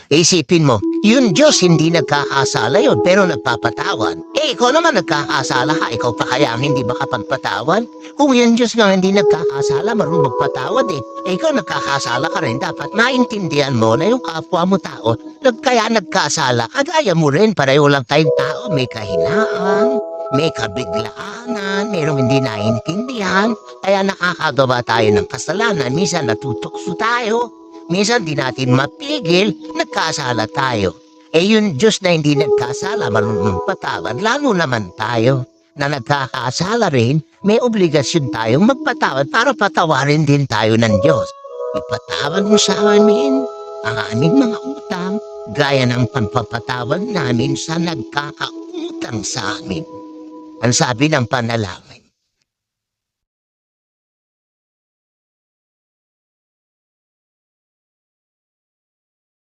Isipin mo, yung Diyos hindi nagkakasala yun, pero nagpapatawad. Ikaw naman nagkakasala ka, ikaw pa kaya ang hindi makapagpatawad? Kung yung Diyos nga hindi nagkakasala, marunong magpatawad ikaw nagkakasala ka rin, dapat maintindihan mo na yung kapwa mo tao, kaya nagkasala, kagaya mo rin, pareho lang tayong tao, may kahinaan, may kabiglaan, mayroong hindi naintindihan, kaya nakakagawa tayo ng kasalanan, minsan natutokso tayo. Minsan di natin mapigil, nagkasala tayo. Yung Diyos na hindi nagkasala, marunong patawad, lalo naman tayo na nagkakasala rin, may obligasyon tayong magpatawad para patawarin din tayo ng Diyos. Ipatawad mo sa amin ang aming mga utang, gaya ng pagpapatawad namin sa nagkakautang sa amin. Ang sabi ng panalangin.